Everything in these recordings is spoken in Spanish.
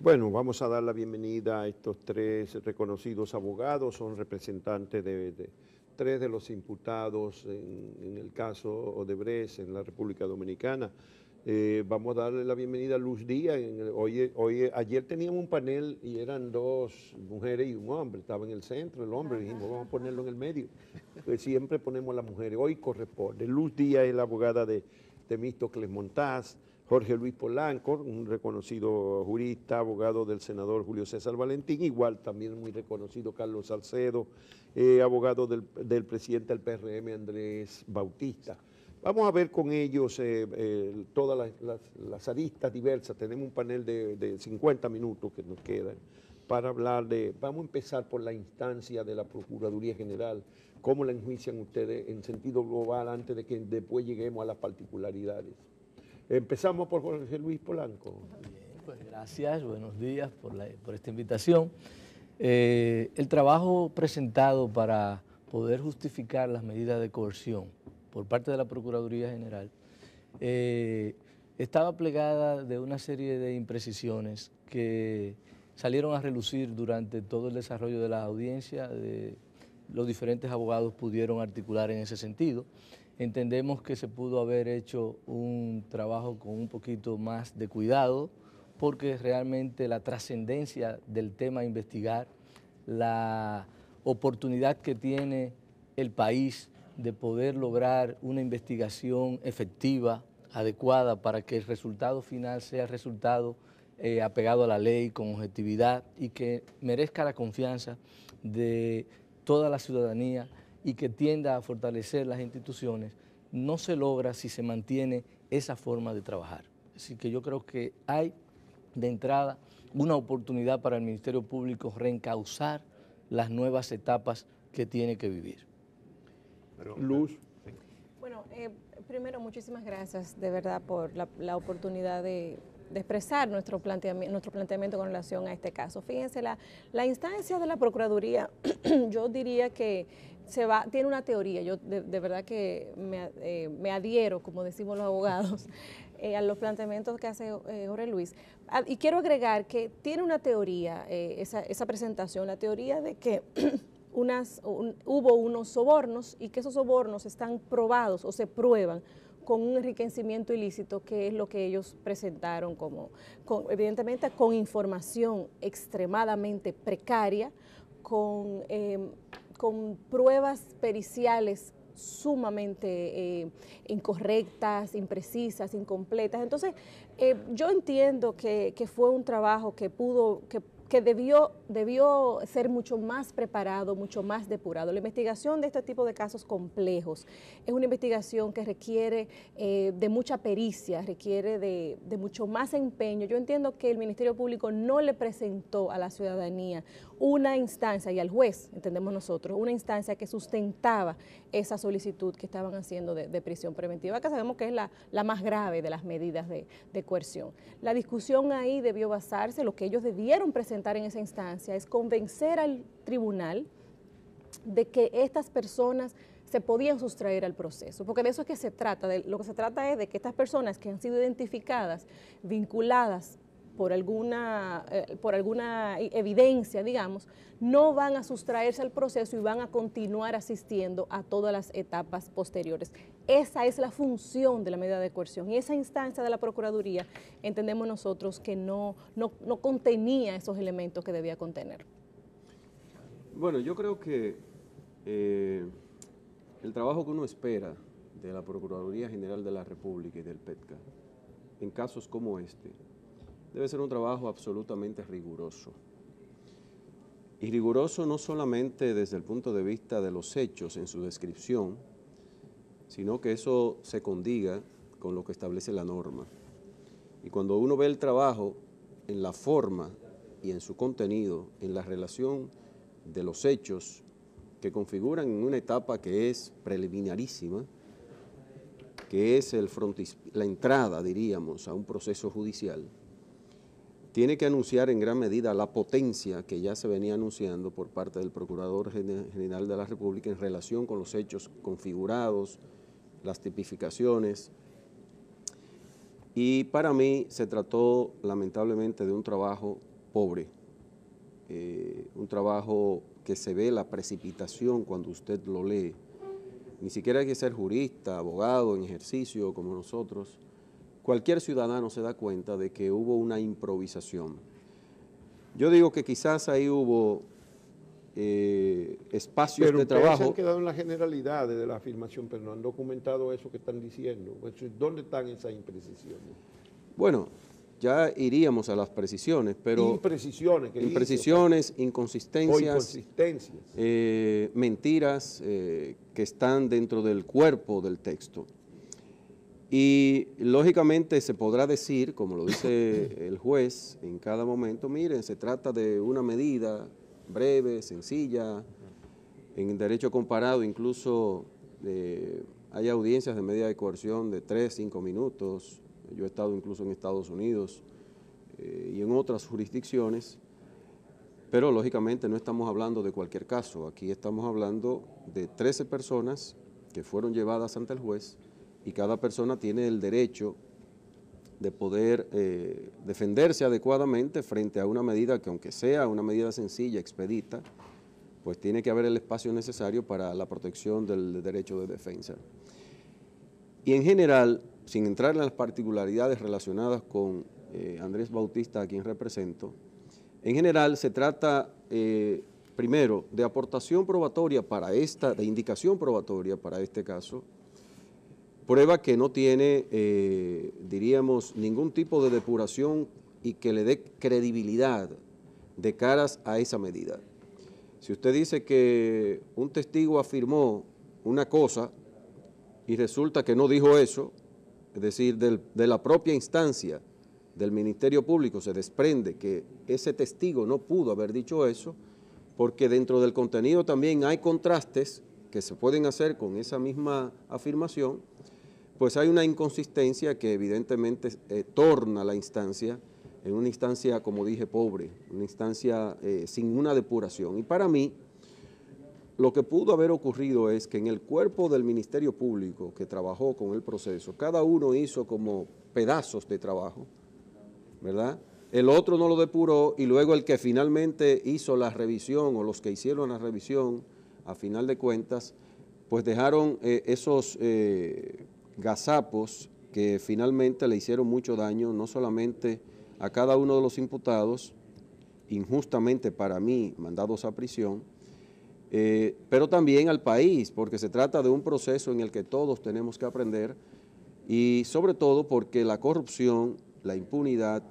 Bueno, vamos a dar la bienvenida a estos tres reconocidos abogados, son representantes de tres de los imputados en el caso Odebrecht en la República Dominicana. Vamos a darle la bienvenida a Luz Díaz. Ayer teníamos un panel y eran dos mujeres y un hombre, estaba en el centro el hombre, dijimos vamos a ponerlo en el medio, pues siempre ponemos a las mujeres, hoy corresponde. Luz Díaz es la abogada de Temístocles Montaz, Jorge Luis Polanco, un reconocido jurista, abogado del senador Julio César Valentín, igual también muy reconocido Carlos Salcedo, abogado del presidente del PRM Andrés Bautista. Vamos a ver con ellos todas las aristas diversas, tenemos un panel de 50 minutos que nos quedan para hablar vamos a empezar por la instancia de la Procuraduría General, cómo la enjuician ustedes en sentido global antes de que después lleguemos a las particularidades. Empezamos por Jorge Luis Polanco. Bien, pues gracias, buenos días por esta invitación. El trabajo presentado para poder justificar las medidas de coerción por parte de la Procuraduría General estaba plegada de una serie de imprecisiones que salieron a relucir durante todo el desarrollo de la audiencia. Los diferentes abogados pudieron articular en ese sentido. Entendemos que se pudo haber hecho un trabajo con un poquito más de cuidado, porque realmente la trascendencia del tema a investigar, la oportunidad que tiene el país de poder lograr una investigación efectiva, adecuada, para que el resultado final sea el resultado apegado a la ley, con objetividad y que merezca la confianza de toda la ciudadanía y que tienda a fortalecer las instituciones, no se logra si se mantiene esa forma de trabajar. Así que yo creo que hay de entrada una oportunidad para el Ministerio Público reencauzar las nuevas etapas que tiene que vivir. Luz. Bueno, primero muchísimas gracias de verdad por la oportunidad de expresar nuestro planteamiento con relación a este caso. Fíjense, la instancia de la Procuraduría, yo diría que tiene una teoría. Yo de verdad que me adhiero, como decimos los abogados, a los planteamientos que hace Jorge Luis. Y quiero agregar que tiene una teoría, esa presentación, la teoría de que hubo unos sobornos y que esos sobornos están probados o se prueban con un enriquecimiento ilícito, que es lo que ellos presentaron evidentemente con información extremadamente precaria, con pruebas periciales sumamente incorrectas, imprecisas, incompletas. Entonces, yo entiendo que fue un trabajo que debió ser mucho más preparado, mucho más depurado. La investigación de este tipo de casos complejos es una investigación que requiere de mucha pericia, requiere de mucho más empeño. Yo entiendo que el Ministerio Público no le presentó a la ciudadanía una instancia, y al juez, entendemos nosotros, una instancia que sustentaba esa solicitud que estaban haciendo de prisión preventiva, que sabemos que es la más grave de las medidas de coerción. La discusión ahí debió basarse, lo que ellos debieron presentar en esa instancia es convencer al tribunal de que estas personas se podían sustraer al proceso, porque de eso es que se trata. Lo que se trata es de que estas personas que han sido identificadas, vinculadas por alguna evidencia, digamos, no van a sustraerse al proceso y van a continuar asistiendo a todas las etapas posteriores. Esa es la función de la medida de coerción, y esa instancia de la Procuraduría entendemos nosotros que no contenía esos elementos que debía contener. Bueno, yo creo que el trabajo que uno espera de la Procuraduría General de la República y del PETCA en casos como este debe ser un trabajo absolutamente riguroso. Y riguroso no solamente desde el punto de vista de los hechos en su descripción, sino que eso se condiga con lo que establece la norma. Y cuando uno ve el trabajo en la forma y en su contenido, en la relación de los hechos que configuran en una etapa que es preliminarísima, que es la entrada, diríamos, a un proceso judicial, tiene que anunciar en gran medida la potencia que ya se venía anunciando por parte del Procurador General de la República en relación con los hechos configurados, las tipificaciones. Y para mí se trató lamentablemente de un trabajo pobre, un trabajo que se ve la precipitación cuando usted lo lee. Ni siquiera hay que ser jurista, abogado en ejercicio como nosotros. Cualquier ciudadano se da cuenta de que hubo una improvisación. Yo digo que quizás ahí hubo espacios Pero de ustedes trabajo. se han quedado en las generalidades de la afirmación, pero no han documentado eso que están diciendo. ¿Dónde están esas imprecisiones? Bueno, ya iríamos a las precisiones, pero Imprecisiones, imprecisiones, o inconsistencias, inconsistencias. mentiras que están dentro del cuerpo del texto. Y lógicamente se podrá decir, como lo dice el juez en cada momento, miren, se trata de una medida breve, sencilla. En derecho comparado incluso hay audiencias de medida de coerción de 3, 5 minutos. Yo he estado incluso en Estados Unidos y en otras jurisdicciones, pero lógicamente no estamos hablando de cualquier caso. Aquí estamos hablando de 13 personas que fueron llevadas ante el juez y cada persona tiene el derecho de poder defenderse adecuadamente frente a una medida que, aunque sea una medida sencilla, expedita, pues tiene que haber el espacio necesario para la protección del derecho de defensa. Y en general, sin entrar en las particularidades relacionadas con Andrés Bautista, a quien represento, en general se trata, primero, de aportación probatoria de indicación probatoria para este caso, prueba que no tiene, diríamos, ningún tipo de depuración y que le dé credibilidad de caras a esa medida. Si usted dice que un testigo afirmó una cosa y resulta que no dijo eso, es decir, de la propia instancia del Ministerio Público se desprende que ese testigo no pudo haber dicho eso, porque dentro del contenido también hay contrastes que se pueden hacer con esa misma afirmación, pues hay una inconsistencia que evidentemente torna la instancia en una instancia, como dije, pobre, una instancia sin una depuración. Y para mí, lo que pudo haber ocurrido es que en el cuerpo del Ministerio Público que trabajó con el proceso, cada uno hizo como pedazos de trabajo, ¿verdad? El otro no lo depuró y luego el que finalmente hizo la revisión o los que hicieron la revisión, a final de cuentas, pues dejaron esos gazapos que finalmente le hicieron mucho daño, no solamente a cada uno de los imputados, injustamente para mí mandados a prisión, pero también al país, porque se trata de un proceso en el que todos tenemos que aprender y sobre todo porque la corrupción, la impunidad,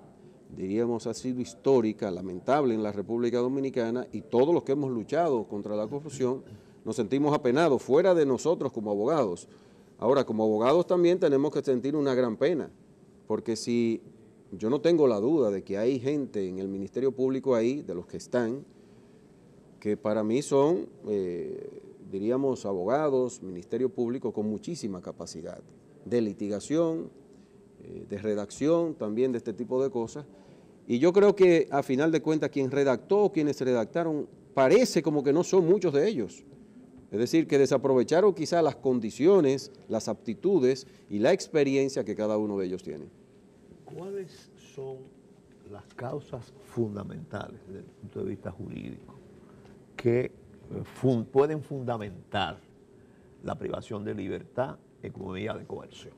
diríamos, ha sido histórica, lamentable en la República Dominicana y todos los que hemos luchado contra la corrupción nos sentimos apenados, fuera de nosotros como abogados. Ahora, como abogados también tenemos que sentir una gran pena, porque si yo no tengo la duda de que hay gente en el Ministerio Público ahí, de los que están, que para mí son, diríamos, abogados, Ministerio Público con muchísima capacidad de litigación, de redacción también de este tipo de cosas. Y yo creo que a final de cuentas quien redactó o quienes redactaron parece como que no son muchos de ellos. Es decir, que desaprovecharon quizá las condiciones, las aptitudes y la experiencia que cada uno de ellos tiene. ¿Cuáles son las causas fundamentales desde el punto de vista jurídico que pueden fundamentar la privación de libertad en medida de coerción?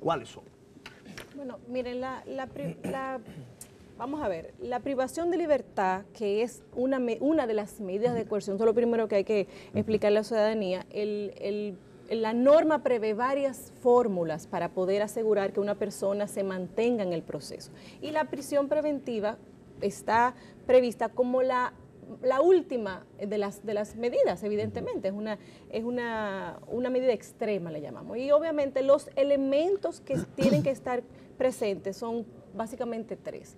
¿Cuáles son? Bueno, miren, vamos a ver, la privación de libertad, que es una de las medidas de coerción, eso es lo primero que hay que explicarle a la ciudadanía. La norma prevé varias fórmulas para poder asegurar que una persona se mantenga en el proceso. Y la prisión preventiva está prevista como la última de las medidas, evidentemente, es una medida extrema, le llamamos. Y obviamente los elementos que tienen que estar presentes son básicamente 3.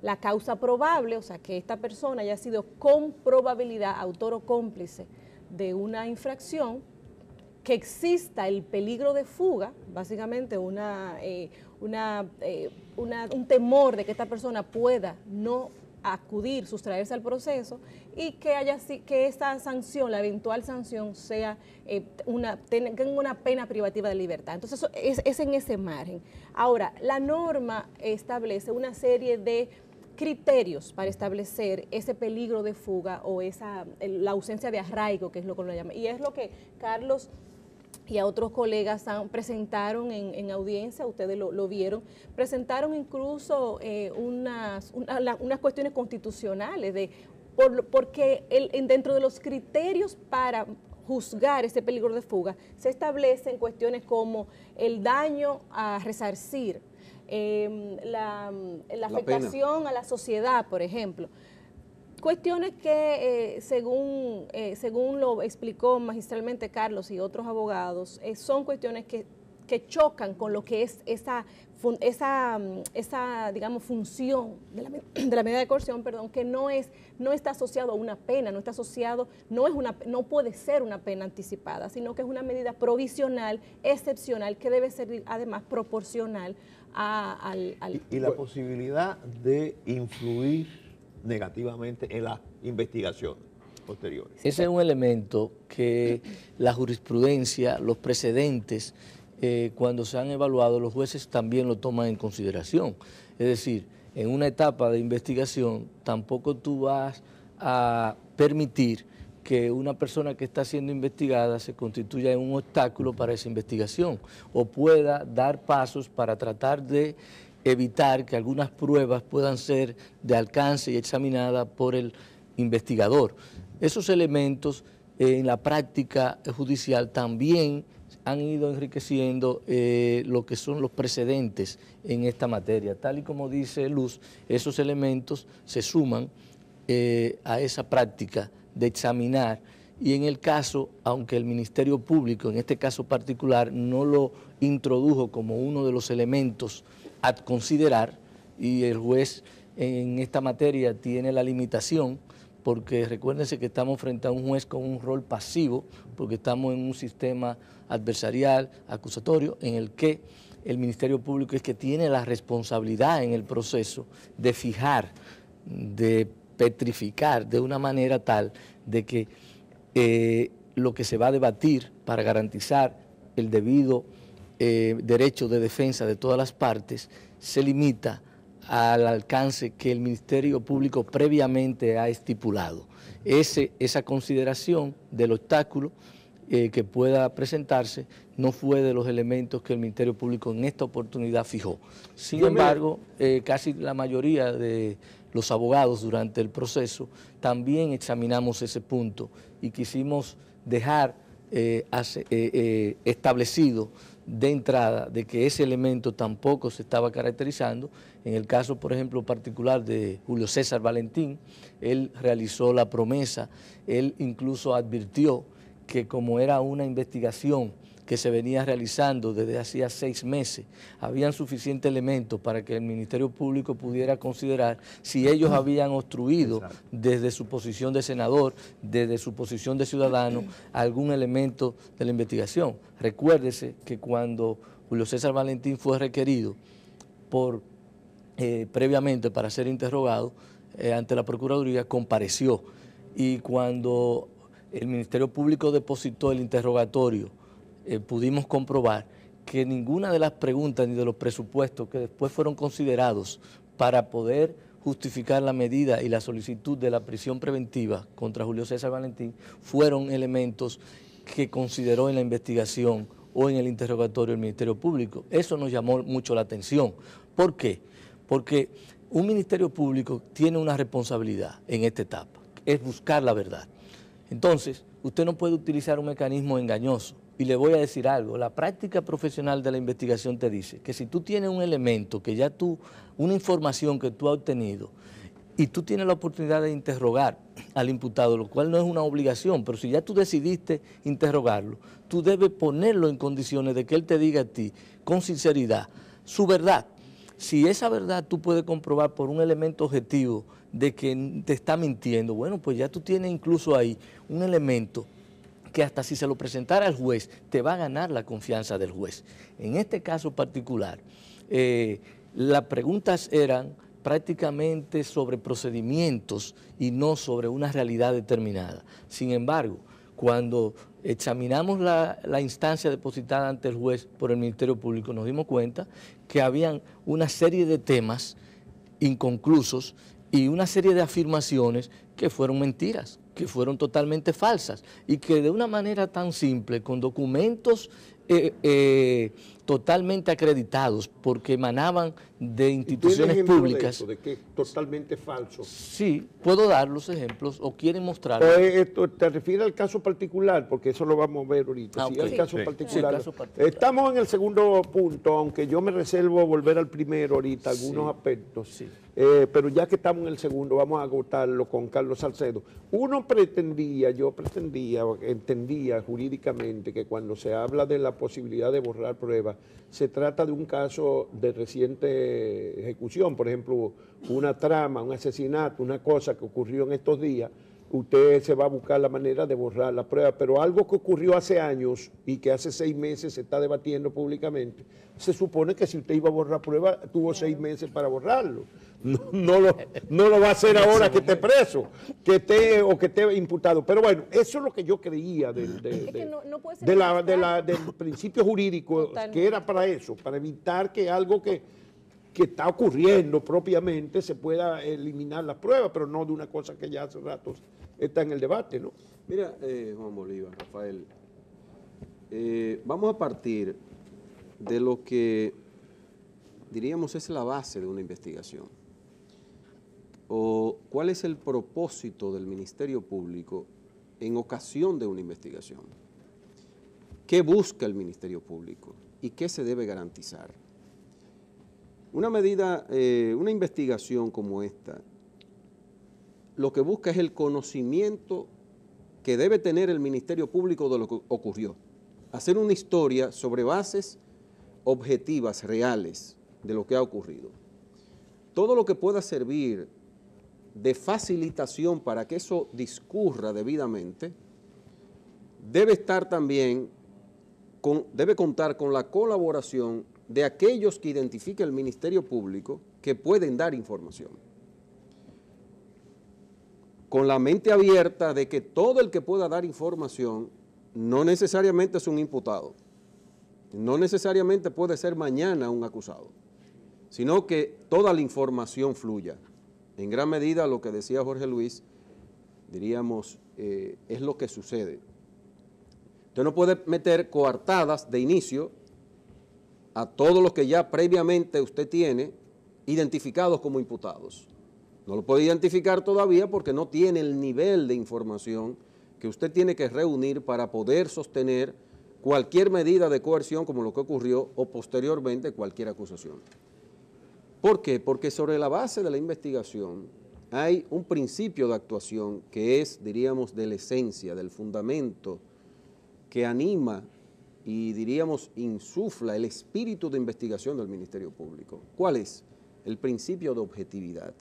La causa probable, o sea, que esta persona haya sido con probabilidad autor o cómplice de una infracción, que exista el peligro de fuga, básicamente un temor de que esta persona pueda no acudir, sustraerse al proceso y que esta sanción, la eventual sanción, sea tenga una pena privativa de libertad. Entonces, eso es en ese margen. Ahora, la norma establece una serie de criterios para establecer ese peligro de fuga o la ausencia de arraigo, que es lo que lo llaman. Y es lo que Carlos y a otros colegas presentaron en audiencia, ustedes lo vieron, presentaron incluso unas cuestiones constitucionales, porque dentro de los criterios para juzgar ese peligro de fuga se establecen cuestiones como el daño a resarcir, la afectación a la sociedad, por ejemplo. Cuestiones que, según lo explicó magistralmente Carlos y otros abogados, son cuestiones que chocan con lo que es esa digamos, función de la medida de coerción, perdón, que no está asociado a una pena, no puede ser una pena anticipada, sino que es una medida provisional, excepcional, que debe ser además proporcional y la posibilidad de influir negativamente en las investigaciones posteriores. Ese es un elemento que la jurisprudencia, los precedentes, cuando se han evaluado, los jueces también lo toman en consideración. Es decir, en una etapa de investigación, tampoco tú vas a permitir que una persona que está siendo investigada se constituya en un obstáculo para esa investigación o pueda dar pasos para tratar de evitar que algunas pruebas puedan ser de alcance y examinadas por el investigador. Esos elementos en la práctica judicial también han ido enriqueciendo lo que son los precedentes en esta materia. Tal y como dice Luz, esos elementos se suman a esa práctica de examinar, y en el caso, aunque el Ministerio Público, en este caso particular, no lo introdujo como uno de los elementos a considerar, y el juez en esta materia tiene la limitación, porque recuérdense que estamos frente a un juez con un rol pasivo, porque estamos en un sistema adversarial, acusatorio, en el que el Ministerio Público es que tiene la responsabilidad en el proceso de fijar, de petrificar de una manera tal de que lo que se va a debatir para garantizar el debido derecho de defensa de todas las partes se limita al alcance que el Ministerio Público previamente ha estipulado. Esa consideración del obstáculo que pueda presentarse no fue de los elementos que el Ministerio Público en esta oportunidad fijó. Sin embargo, casi la mayoría de los abogados durante el proceso también examinamos ese punto y quisimos dejar establecido de entrada de que ese elemento tampoco se estaba caracterizando. En el caso, por ejemplo, particular de Julio César Valentín, él realizó la promesa, él incluso advirtió que como era una investigación que se venía realizando desde hacía 6 meses, habían suficientes elementos para que el Ministerio Público pudiera considerar si ellos habían obstruido desde su posición de senador, desde su posición de ciudadano, algún elemento de la investigación. Recuérdese que cuando Julio César Valentín fue requerido previamente para ser interrogado ante la Procuraduría, compareció, y cuando el Ministerio Público depositó el interrogatorio, pudimos comprobar que ninguna de las preguntas ni de los presupuestos que después fueron considerados para poder justificar la medida y la solicitud de la prisión preventiva contra Julio César Valentín fueron elementos que consideró en la investigación o en el interrogatorio del Ministerio Público. Eso nos llamó mucho la atención. ¿Por qué? Porque un Ministerio Público tiene una responsabilidad en esta etapa, es buscar la verdad. Entonces, usted no puede utilizar un mecanismo engañoso. Y le voy a decir algo, la práctica profesional de la investigación te dice que si tú tienes un elemento, que ya una información que tú has obtenido, y tú tienes la oportunidad de interrogar al imputado, lo cual no es una obligación, pero si ya tú decidiste interrogarlo, tú debes ponerlo en condiciones de que él te diga a ti, con sinceridad, su verdad. Si esa verdad tú puedes comprobar por un elemento objetivo de que te está mintiendo, bueno, pues ya tú tienes incluso ahí un elemento que hasta si se lo presentara al juez, te va a ganar la confianza del juez. En este caso particular, las preguntas eran prácticamente sobre procedimientos y no sobre una realidad determinada. Sin embargo, cuando examinamos la instancia depositada ante el juez por el Ministerio Público, nos dimos cuenta que habían una serie de temas inconclusos y una serie de afirmaciones que fueron mentiras, que fueron totalmente falsas y que de una manera tan simple, con documentos totalmente acreditados porque emanaban de instituciones ejemplo públicas. de eso, de que es totalmente falso? Sí, puedo dar los ejemplos o quieren mostrarlos. Esto te refieres al caso particular, porque eso lo vamos a ver ahorita. Ah, Sí, ok. al caso Sí. particular. Sí, caso particular. Estamos en el segundo punto, aunque yo me reservo volver al primero ahorita, algunos Sí. aspectos. Sí. Pero ya que estamos en el segundo, vamos a agotarlo con Carlos Salcedo. Uno entendía jurídicamente que cuando se habla de la posibilidad de borrar pruebas, se trata de un caso de reciente ejecución, por ejemplo, una trama, un asesinato, una cosa que ocurrió en estos días, usted se va a buscar la manera de borrar la prueba, pero algo que ocurrió hace años y que hace 6 meses se está debatiendo públicamente, se supone que si usted iba a borrar prueba, tuvo 6 meses para borrarlo. No lo va a hacer ahora que esté preso, que esté imputado. Pero bueno, eso es lo que yo creía del principio jurídico, Totalmente. que era para eso, para evitar que algo que está ocurriendo propiamente se pueda eliminar las pruebas, pero no de una cosa que ya hace rato está en el debate, ¿no? Mira, Juan Bolívar, Rafael, vamos a partir de lo que diríamos es la base de una investigación. O cuál es el propósito del Ministerio Público en ocasión de una investigación. ¿Qué busca el Ministerio Público y qué se debe garantizar? Una investigación como esta, lo que busca es el conocimiento que debe tener el Ministerio Público de lo que ocurrió. Hacer una historia sobre bases objetivas, reales, de lo que ha ocurrido. Todo lo que pueda servir de facilitación para que eso discurra debidamente, debe estar también, debe contar con la colaboración de aquellos que identifique el Ministerio Público que pueden dar información. Con la mente abierta de que todo el que pueda dar información no necesariamente es un imputado, no necesariamente puede ser mañana un acusado, sino que toda la información fluya. En gran medida lo que decía Jorge Luis, diríamos, es lo que sucede. Usted no puede meter coartadas de inicio a todos los que ya previamente usted tiene identificados como imputados. No lo puede identificar todavía porque no tiene el nivel de información que usted tiene que reunir para poder sostener cualquier medida de coerción como lo que ocurrió o posteriormente cualquier acusación. ¿Por qué? Porque sobre la base de la investigación hay un principio de actuación que es, diríamos, de la esencia, del fundamento que anima y, diríamos, insufla el espíritu de investigación del Ministerio Público. ¿Cuál es? El principio de objetividad.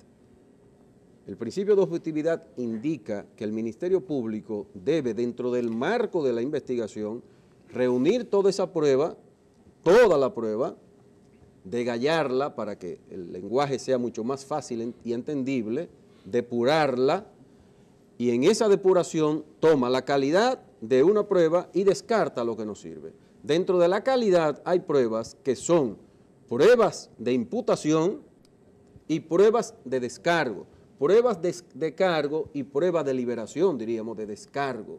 El principio de objetividad indica que el Ministerio Público debe, dentro del marco de la investigación, reunir toda esa prueba, toda la prueba, degallarla para que el lenguaje sea mucho más fácil y entendible, depurarla, y en esa depuración toma la calidad de una prueba y descarta lo que no sirve. Dentro de la calidad hay pruebas que son pruebas de imputación y pruebas de descargo. Pruebas de cargo y pruebas de liberación, diríamos, de descargo.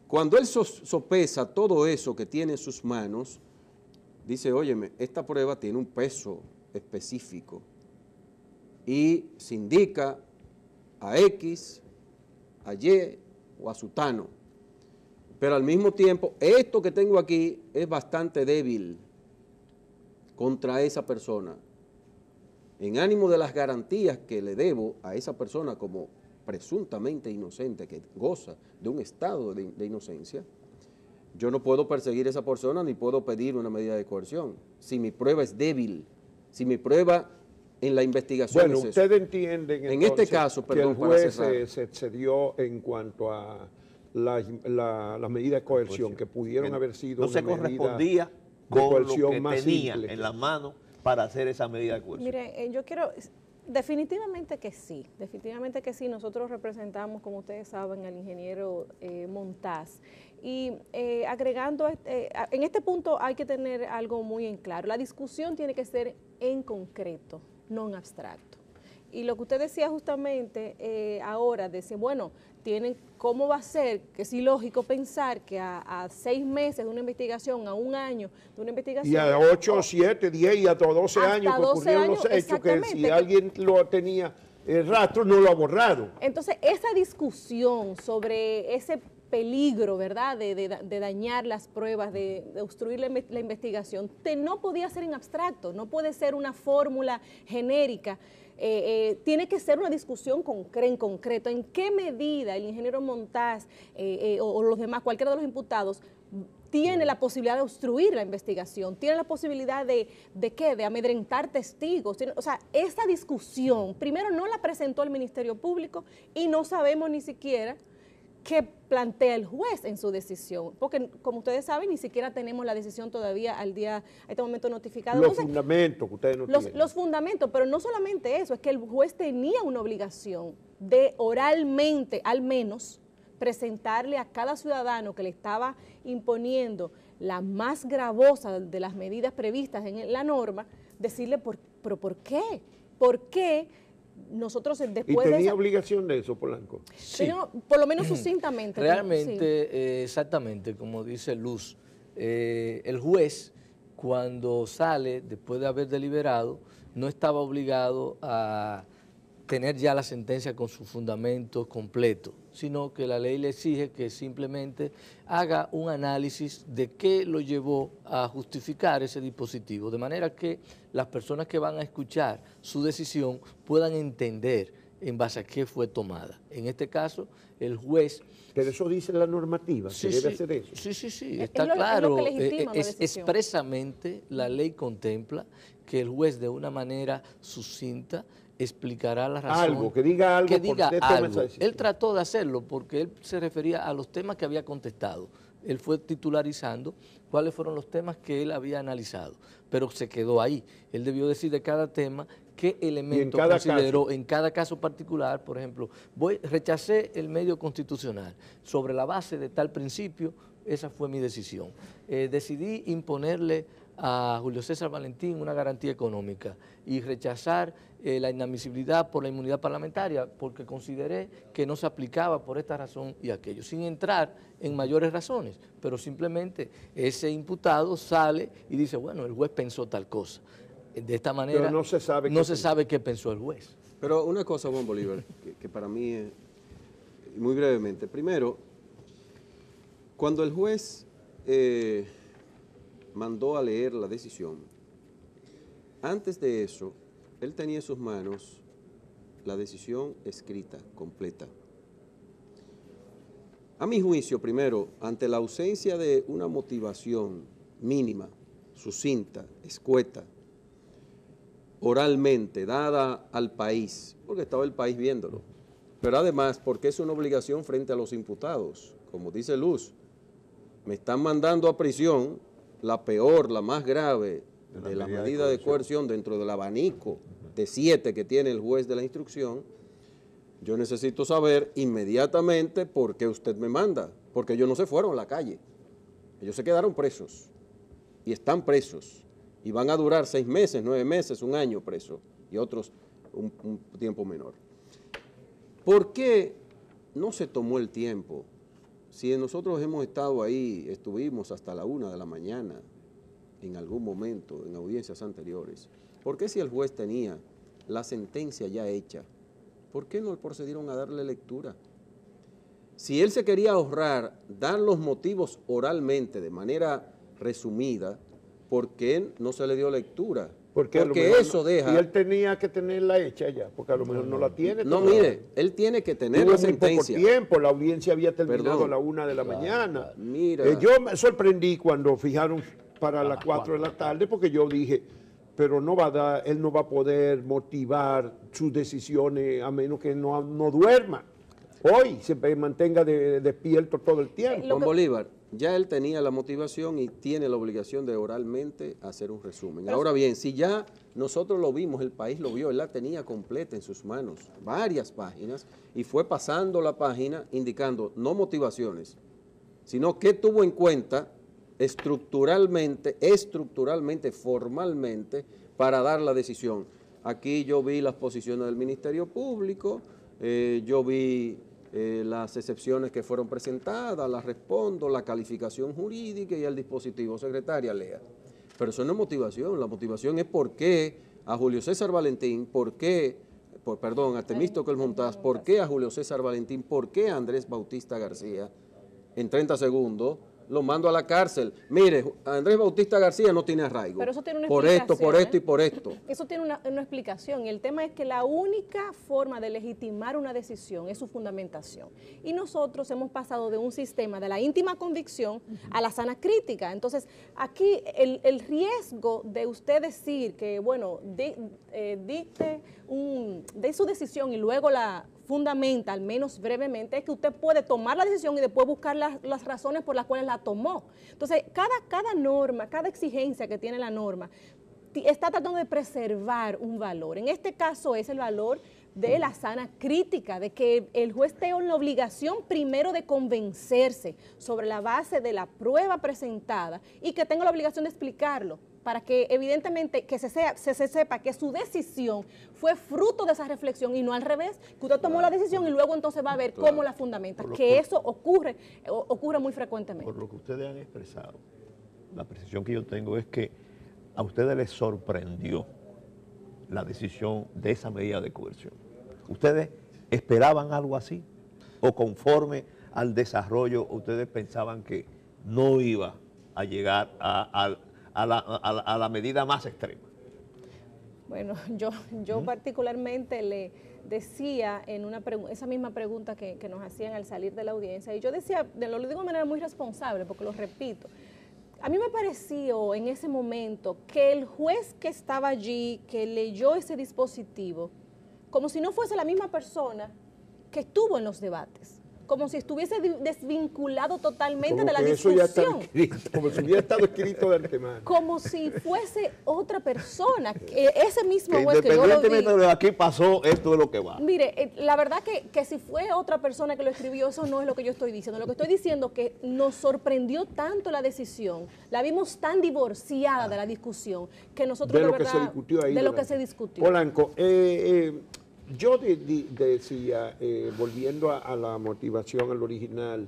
Cuando él sopesa todo eso que tiene en sus manos, dice, óyeme, esta prueba tiene un peso específico y se indica a X, a Y o a Sutano. Pero al mismo tiempo, esto que tengo aquí es bastante débil contra esa persona. En ánimo de las garantías que le debo a esa persona como presuntamente inocente, que goza de un estado de inocencia, yo no puedo perseguir a esa persona ni puedo pedir una medida de coerción. Si mi prueba es débil, si mi prueba en la investigación bueno, es eso. ustedes entienden En este caso, que perdón, el juez para cerrar. se excedió en cuanto a la medida de coerción, que pudieron haber sido no se una medida correspondía de con lo coerción que más tenía simple. en la mano para hacer esa medida de coerción. Mire, yo quiero, definitivamente que sí, definitivamente que sí. Nosotros representamos, como ustedes saben, al ingeniero Montaz. Y agregando, en este punto hay que tener algo muy en claro. La discusión tiene que ser en concreto. no en abstracto. Y lo que usted decía justamente ahora, decía, bueno, ¿cómo va a ser? Que es ilógico pensar que a 6 meses de una investigación, a 1 año de una investigación... Y a 8, 7, 10 y hasta 12 hasta años que 12 ocurrieron años, los hechos, que si exactamente. alguien lo tenía el rastro, no lo ha borrado. Entonces, esa discusión sobre ese peligro, ¿verdad?, de dañar las pruebas, de obstruir la investigación, no podía ser en abstracto, no puede ser una fórmula genérica. Tiene que ser una discusión en concreto, en qué medida el ingeniero Montaz o los demás, cualquiera de los imputados, tiene la posibilidad de obstruir la investigación, tiene la posibilidad de amedrentar testigos. O sea, esa discusión, primero no la presentó el Ministerio Público y no sabemos ni siquiera qué plantea el juez en su decisión, porque como ustedes saben, ni siquiera tenemos la decisión todavía a este momento notificado. Los fundamentos que ustedes no tienen. Los fundamentos, pero no solamente eso, es que el juez tenía una obligación de oralmente, al menos, presentarle a cada ciudadano que le estaba imponiendo la más gravosa de las medidas previstas en la norma, decirle, ¿pero por qué? ¿Por qué nosotros después ¿Y tenía obligación de eso, Polanco? Sí. Por lo menos sucintamente. Realmente, sí. Exactamente, como dice Luz, el juez, cuando sale, después de haber deliberado, no estaba obligado a tener ya la sentencia con sus fundamentos completos, sino que la ley le exige que simplemente haga un análisis de qué lo llevó a justificar ese dispositivo, de manera que las personas que van a escuchar su decisión puedan entender en base a qué fue tomada. En este caso, el juez... Pero eso dice la normativa, se debe hacer eso. Sí, está claro. Expresamente la ley contempla que el juez de una manera sucinta explicará la razón. Algo, que diga algo. Él trató de hacerlo porque él se refería a los temas que había contestado. Él fue titularizando cuáles fueron los temas que él había analizado, pero se quedó ahí. Él debió decir de cada tema qué elemento consideró en cada caso particular. Por ejemplo, rechacé el medio constitucional sobre la base de tal principio, esa fue mi decisión. Decidí imponerle a Julio César Valentín una garantía económica y rechazar la inadmisibilidad por la inmunidad parlamentaria porque consideré que no se aplicaba por esta razón y aquello, sin entrar en mayores razones, pero simplemente ese imputado sale y dice, bueno, el juez pensó tal cosa. De esta manera pero no se sabe qué pensó el juez. Pero una cosa, Juan Bolívar, que para mí es muy brevemente. Primero, cuando el juez mandó a leer la decisión, antes de eso, él tenía en sus manos la decisión escrita, completa. A mi juicio, primero, ante la ausencia de una motivación mínima, sucinta, escueta, oralmente, dada al país, porque estaba el país viéndolo, pero además porque es una obligación frente a los imputados. Como dice Luz, me están mandando a prisión, la peor, la más grave de las medidas de coerción dentro del abanico de 7 que tiene el juez de la instrucción. Yo necesito saber inmediatamente por qué usted me manda, porque ellos no se fueron a la calle, ellos se quedaron presos y están presos y van a durar 6 meses, 9 meses, 1 año presos y otros un tiempo menor. ¿Por qué no se tomó el tiempo? Si nosotros hemos estado ahí, estuvimos hasta la 1 de la mañana en algún momento, en audiencias anteriores, ¿por qué si el juez tenía la sentencia ya hecha, por qué no procedieron a darle lectura? Si él se quería ahorrar dar los motivos oralmente de manera resumida, ¿por qué no se le dio lectura? Porque eso deja... Y él tenía que tenerla hecha ya, porque a lo mejor no la tiene. No, mire, él tiene que tener la sentencia. Tuvo muy poco tiempo, la audiencia había terminado a la 1 de la mañana. Mira. Yo me sorprendí cuando fijaron para las 4 de la tarde, porque yo dije, pero él no va a poder motivar sus decisiones a menos que no duerma. Hoy se mantenga despierto todo el tiempo. Juan Bolívar, ya él tenía la motivación y tiene la obligación de oralmente hacer un resumen. Ahora bien, si ya nosotros lo vimos, el país lo vio, él la tenía completa en sus manos, varias páginas, y fue pasando la página indicando no motivaciones, sino qué tuvo en cuenta estructuralmente, formalmente, para dar la decisión. Aquí yo vi las posiciones del Ministerio Público, yo vi las excepciones que fueron presentadas, las respondo, la calificación jurídica y el dispositivo. Secretaria, lea. Pero eso no es motivación, la motivación es por qué a Julio César Valentín, a Temístocles Montaz, por qué a Julio César Valentín, por qué a Andrés Bautista García, en 30 segundos, lo mando a la cárcel. Mire, Andrés Bautista García no tiene arraigo. Pero eso tiene una por explicación, esto, por esto y por esto. Eso tiene una explicación. Y el tema es que la única forma de legitimar una decisión es su fundamentación. Y nosotros hemos pasado de un sistema de la íntima convicción a la sana crítica. Entonces, aquí el riesgo de usted decir que, bueno, dicte de su decisión y luego la fundamenta, al menos brevemente, es que usted puede tomar la decisión y después buscar las razones por las cuales la tomó. Entonces, cada norma, cada exigencia que tiene la norma, está tratando de preservar un valor. En este caso es el valor de la sana crítica, de que el juez tenga la obligación primero de convencerse sobre la base de la prueba presentada y que tenga la obligación de explicarlo, para que evidentemente que se sepa que su decisión fue fruto de esa reflexión y no al revés, que usted tomó la decisión y luego entonces va a ver cómo la fundamenta, que eso ocurre muy frecuentemente. Por lo que ustedes han expresado, la percepción que yo tengo es que a ustedes les sorprendió la decisión de esa medida de coerción. ¿Ustedes esperaban algo así? ¿O conforme al desarrollo ustedes pensaban que no iba a llegar a la medida más extrema? Bueno, yo particularmente le decía en esa misma pregunta que nos hacían al salir de la audiencia, y yo decía, lo digo de manera muy responsable porque lo repito, a mí me pareció en ese momento que el juez que estaba allí, que leyó ese dispositivo, como si no fuese la misma persona que estuvo en los debates, como si estuviese desvinculado totalmente como de la que discusión. Eso ya está escrito, como si hubiera estado escrito de antemano. Como si fuese otra persona, ese mismo juez que yo lo Independientemente vi. de aquí pasó, esto es lo que va. Mire, la verdad que si fue otra persona que lo escribió, eso no es lo que yo estoy diciendo. Lo que estoy diciendo es que nos sorprendió tanto la decisión, la vimos tan divorciada de la discusión, que nosotros de lo verdad, que se discutió ahí. de lo que se discutió. Polanco, yo decía, volviendo a la motivación, al original,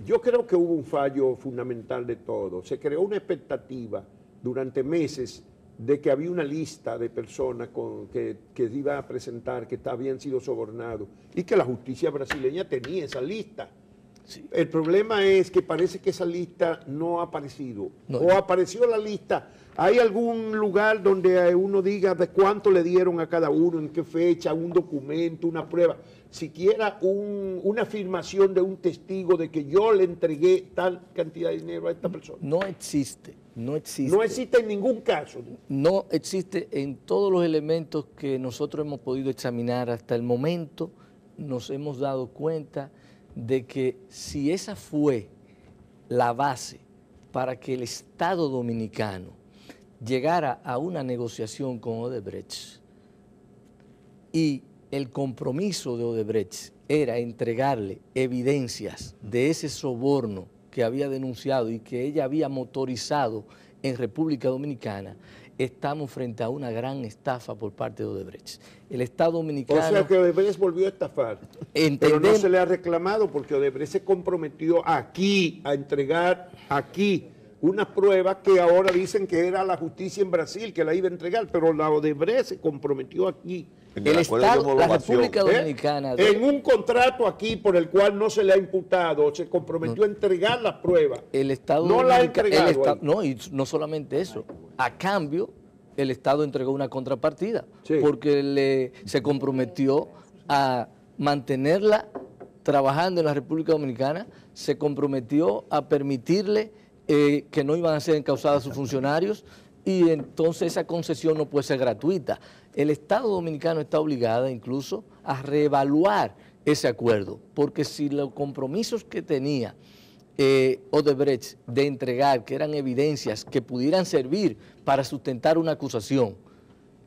yo creo que hubo un fallo fundamental de todo. Se creó una expectativa durante meses de que había una lista de personas que iba a presentar que habían sido sobornados y que la justicia brasileña tenía esa lista. Sí. El problema es que parece que esa lista no ha aparecido. O apareció la lista. ¿Hay algún lugar donde uno diga de cuánto le dieron a cada uno, en qué fecha, un documento, una prueba? Siquiera una afirmación de un testigo de que yo le entregué tal cantidad de dinero a esta persona. No existe. No existe. No existe en ningún caso. No existe en todos los elementos que nosotros hemos podido examinar hasta el momento. Nos hemos dado cuenta de que si esa fue la base para que el Estado Dominicano llegara a una negociación con Odebrecht y el compromiso de Odebrecht era entregarle evidencias de ese soborno que había denunciado y que ella había motorizado en República Dominicana, estamos frente a una gran estafa por parte de Odebrecht. El Estado Dominicano... O sea que Odebrecht volvió a estafar, pero no se le ha reclamado porque Odebrecht se comprometió aquí a entregar aquí unas pruebas que ahora dicen que era la justicia en Brasil que la iba a entregar, pero la Odebrecht se comprometió aquí. El Estado, la República Dominicana... En un contrato aquí por el cual no se le ha imputado, se comprometió a entregar las pruebas. El Estado no la ha entregado. No, y no solamente eso. A cambio, el Estado entregó una contrapartida, sí, porque se comprometió a mantenerla trabajando en la República Dominicana, se comprometió a permitirle que no iban a ser encausados sus funcionarios, y entonces esa concesión no puede ser gratuita. El Estado Dominicano está obligado incluso a reevaluar ese acuerdo, porque si los compromisos que tenía Odebrecht de entregar, que eran evidencias que pudieran servir para sustentar una acusación,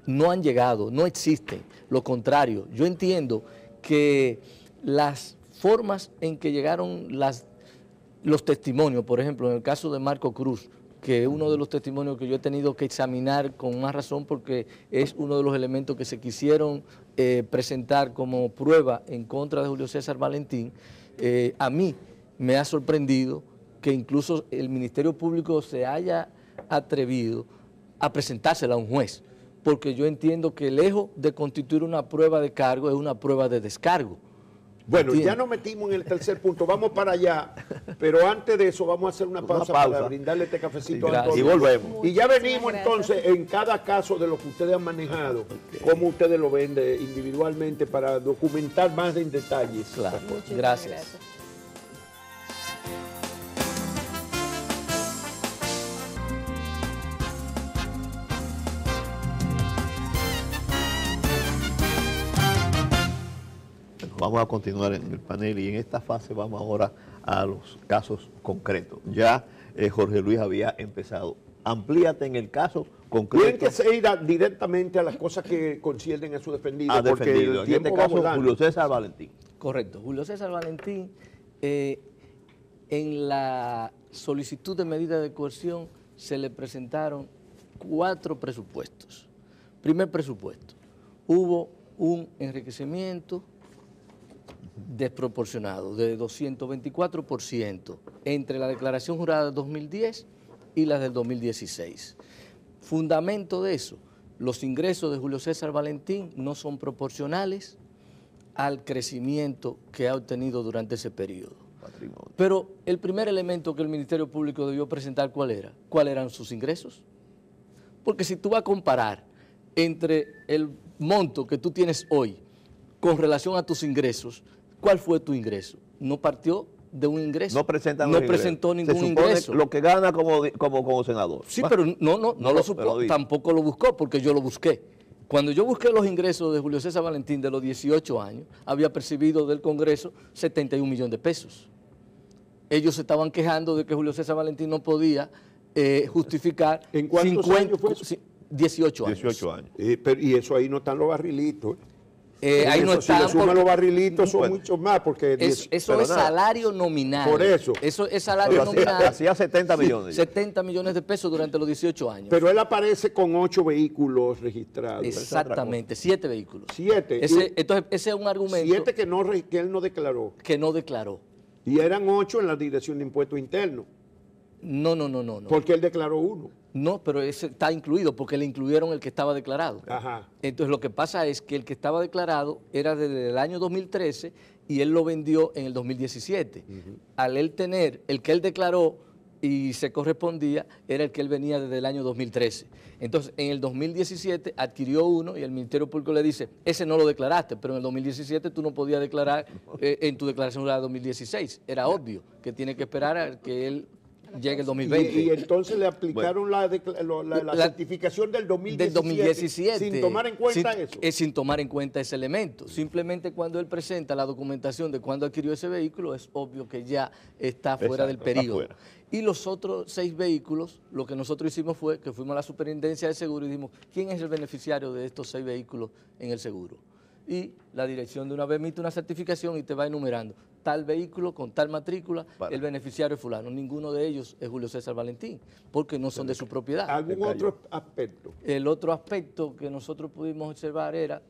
no han llegado, no existen. Lo contrario, yo entiendo que las formas en que llegaron los testimonios, por ejemplo, en el caso de Marco Cruz, que es uno de los testimonios que yo he tenido que examinar con más razón porque es uno de los elementos que se quisieron presentar como prueba en contra de Julio César Valentín, a mí me ha sorprendido que incluso el Ministerio Público se haya atrevido a presentársela a un juez, porque yo entiendo que lejos de constituir una prueba de cargo es una prueba de descargo. Bueno, ya nos metimos en el tercer punto, vamos para allá, pero antes de eso vamos a hacer una pausa. Para brindarle este cafecito a Antonio. Y volvemos. Y ya venimos entonces en cada caso de lo que ustedes han manejado, cómo ustedes lo ven individualmente para documentar más en detalles. Claro, Muchísimas gracias. Vamos a continuar en el panel y en esta fase vamos ahora a los casos concretos. Ya Jorge Luis había empezado. Amplíate en el caso concreto. Tienen que ir directamente a las cosas que conciernen a su defendido. Ha porque defendido. el En este tiempo va caso, volando. Julio César Valentín. Correcto. Julio César Valentín, en la solicitud de medida de coerción se le presentaron 4 presupuestos. Primer presupuesto, hubo un enriquecimiento desproporcionado de 224% entre la declaración jurada de 2010 y la del 2016. Fundamento de eso, los ingresos de Julio César Valentín no son proporcionales al crecimiento que ha obtenido durante ese periodo. Patrimonio. Pero el primer elemento que el Ministerio Público debió presentar, ¿cuál era? ¿Cuáles eran sus ingresos? Porque si tú vas a comparar entre el monto que tú tienes hoy con relación a tus ingresos, ¿cuál fue tu ingreso? No partió de un ingreso. No presentan no los presentó ingresos. ningún Se supone ingreso. lo que gana como senador. Sí, pero no lo supo, tampoco lo buscó, porque yo lo busqué. Cuando yo busqué los ingresos de Julio César Valentín de los 18 años, había percibido del Congreso 71 millones de pesos. Ellos se estaban quejando de que Julio César Valentín no podía justificar... ¿En cuántos años fue eso? 18 años. 18 años. Y eso ahí no están los barrilitos. Ahí no Si le están suman porque- los barrilitos son Bueno. muchos más, porque Eso es salario nominal. Por eso. Eso es salario Pero nominal. hacía 70 millones. 70 millones de pesos durante los 18 años. pero él aparece con 8 vehículos registrados. Exactamente, 7 vehículos. 7. Entonces, ese es un argumento 7 que él no declaró. que no declaró. Y eran 8 en la Dirección de Impuestos Internos, No. porque él declaró 1. No, pero ese está incluido porque le incluyeron el que estaba declarado. Ajá. Entonces lo que pasa es que el que estaba declarado era desde el año 2013 y él lo vendió en el 2017. Al él tener el que él declaró y se correspondía, era el que él venía desde el año 2013. Entonces en el 2017 adquirió uno y el Ministerio Público le dice, ese no lo declaraste, pero en el 2017 tú no podías declarar en tu declaración de 2016. Era obvio que tiene que esperar a que él llegue el 2020. Y entonces le aplicaron la certificación del 2017, del 2017. sin tomar en cuenta eso. Sin tomar en cuenta ese elemento. Simplemente cuando él presenta la documentación de cuándo adquirió ese vehículo, es obvio que ya está fuera del Exacto, periodo. está fuera. Y los otros 6 vehículos, lo que nosotros hicimos fue que fuimos a la Superintendencia de Seguro y dijimos, ¿quién es el beneficiario de estos 6 vehículos en el seguro? Y la dirección de una vez emite una certificación y te va enumerando tal vehículo con tal matrícula, Vale. el beneficiario es fulano. Ninguno de ellos es Julio César Valentín, porque no son de su propiedad. ¿Algún otro aspecto? El otro aspecto que nosotros pudimos observar era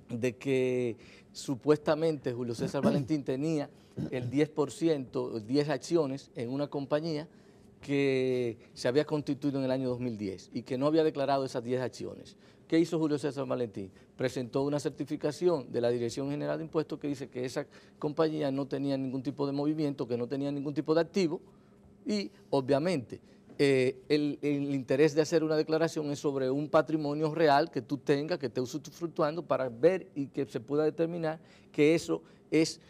de que supuestamente Julio César Valentín tenía el 10%, 10 acciones en una compañía que se había constituido en el año 2010 y que no había declarado esas 10 acciones. ¿Qué hizo Julio César Valentín? Presentó una certificación de la Dirección General de Impuestos que dice que esa compañía no tenía ningún tipo de movimiento, que no tenía ningún tipo de activo y obviamente el interés de hacer una declaración es sobre un patrimonio real que tú tengas, que esté usufructuando para ver y que se pueda determinar que eso es